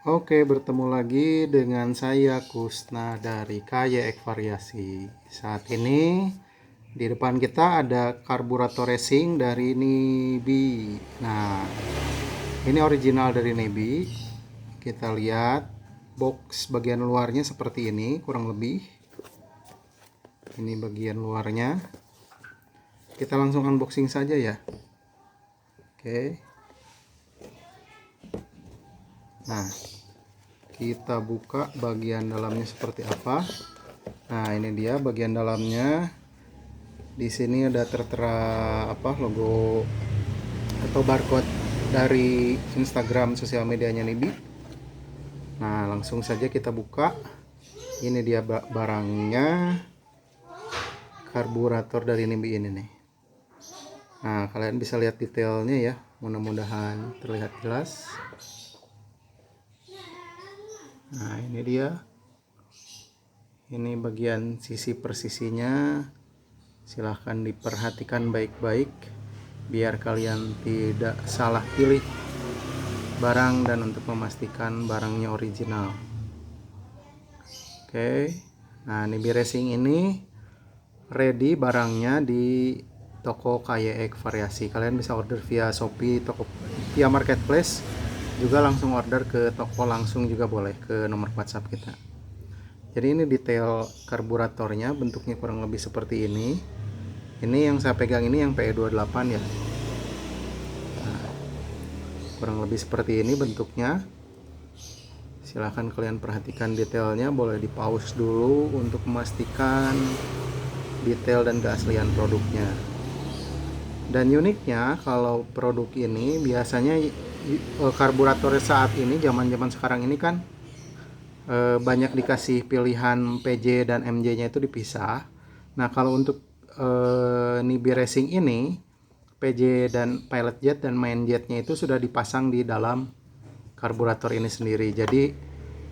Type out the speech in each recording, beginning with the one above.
Oke, bertemu lagi dengan saya Kusna dari KYX Variasi. Saat ini di depan kita ada karburator racing dari Nibi. Nah, ini original dari Nibi. Kita lihat box bagian luarnya seperti ini, kurang lebih. Ini bagian luarnya. Kita langsung unboxing saja ya. Oke. Nah, kita buka bagian dalamnya seperti apa. Nah, ini dia bagian dalamnya. Di sini ada tertera logo atau barcode dari Instagram sosial medianya Nibi. Nah, langsung saja kita buka. Ini dia barangnya, karburator dari Nibi ini nih. Nah, kalian bisa lihat detailnya ya. Mudah-mudahan terlihat jelas. Nah, ini dia. Ini bagian sisi persisinya. Silahkan diperhatikan baik-baik biar kalian tidak salah pilih barang dan untuk memastikan barangnya original. Oke. Nah, Nibi Racing ini ready barangnya di toko KYX Variasi. Kalian bisa order via Shopee, via Marketplace, juga langsung order ke toko langsung juga boleh ke nomor WhatsApp kita. Jadi ini detail karburatornya, bentuknya kurang lebih seperti ini. Ini yang saya pegang ini yang PE28 ya. Nah, kurang lebih seperti ini bentuknya. Silahkan kalian perhatikan detailnya, boleh di pause dulu untuk memastikan detail dan keaslian produknya. Dan uniknya kalau produk ini biasanya karburator saat ini, zaman-zaman sekarang ini kan banyak dikasih pilihan PJ dan MJ nya itu dipisah. Nah, kalau untuk Nibi Racing ini PJ dan pilot jet dan main jetnya itu sudah dipasang di dalam karburator ini sendiri. Jadi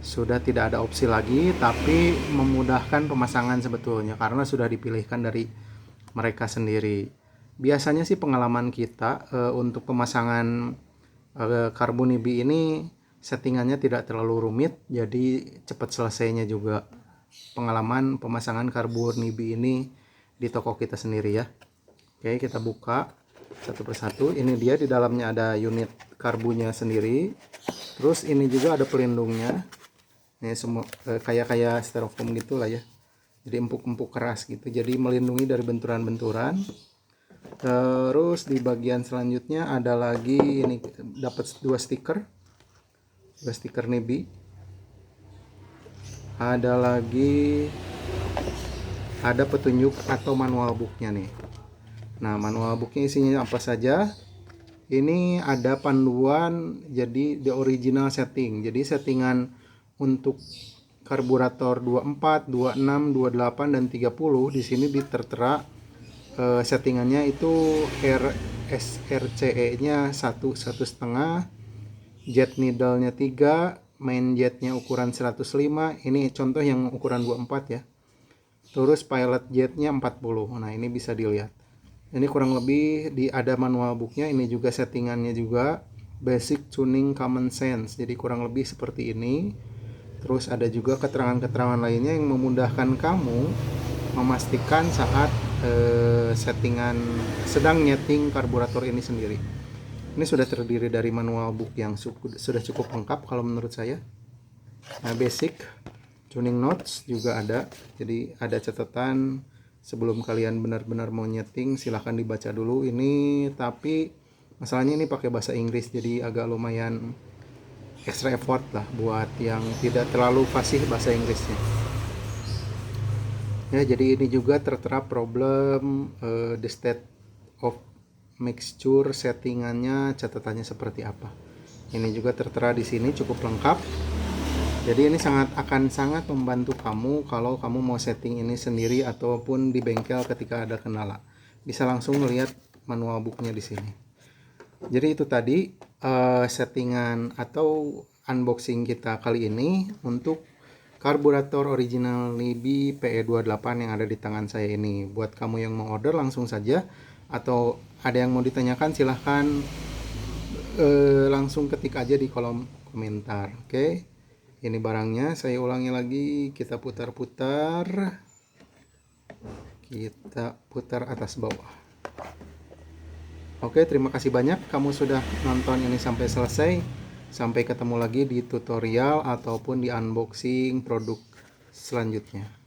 sudah tidak ada opsi lagi, tapi memudahkan pemasangan sebetulnya karena sudah dipilihkan dari mereka sendiri. Biasanya sih pengalaman kita untuk pemasangan karbu Nibi ini settingannya tidak terlalu rumit, jadi cepat selesainya juga. Pengalaman pemasangan karbu Nibi ini di toko kita sendiri ya. Oke, kita buka satu persatu. Ini dia, di dalamnya ada unit karbunya sendiri. Terus ini juga ada pelindungnya. Ini semua kayak styrofoam gitulah ya. Jadi empuk-empuk keras gitu. Jadi melindungi dari benturan-benturan. Terus di bagian selanjutnya ada lagi, ini dapat dua stiker Nibi. Ada lagi, ada petunjuk atau manual booknya nih. Nah, manual booknya isinya apa saja? Ini ada panduan, jadi the original setting. Jadi settingan untuk karburator 24, 26, 28 dan 30 di sini tertera settingannya itu RSRCE-nya 1,5, jet needle-nya 3, main jetnya ukuran 105. Ini contoh yang ukuran 24 ya. Terus pilot jetnya 40. Nah, ini bisa dilihat. Ini kurang lebih ada manual booknya. Ini juga settingannya juga basic tuning common sense. Jadi kurang lebih seperti ini. Terus ada juga keterangan-keterangan lainnya yang memudahkan kamu memastikan saat settingan sedang nyeting karburator ini sendiri. Ini sudah terdiri dari manual book yang sudah cukup lengkap kalau menurut saya. Nah, basic tuning notes juga ada. Jadi ada catatan sebelum kalian benar-benar mau nyeting, silahkan dibaca dulu ini. Tapi masalahnya ini pakai bahasa Inggris, jadi agak lumayan extra effort lah buat yang tidak terlalu fasih bahasa Inggrisnya. Ya, jadi ini juga tertera problem the state of mixture, settingannya, catatannya seperti apa. Ini juga tertera di sini, cukup lengkap. Jadi ini akan sangat membantu kamu kalau kamu mau setting ini sendiri ataupun di bengkel ketika ada kendala. Bisa langsung melihat manual booknya di sini. Jadi itu tadi settingan atau unboxing kita kali ini untuk karburator original Nibi PE28 yang ada di tangan saya ini. Buat kamu yang mau order langsung saja, atau ada yang mau ditanyakan silahkan langsung ketik aja di kolom komentar. Oke, ini barangnya, saya ulangi lagi, kita putar-putar, kita putar atas bawah. Oke, terima kasih banyak kamu sudah nonton ini sampai selesai. Sampai ketemu lagi di tutorial ataupun di unboxing produk selanjutnya.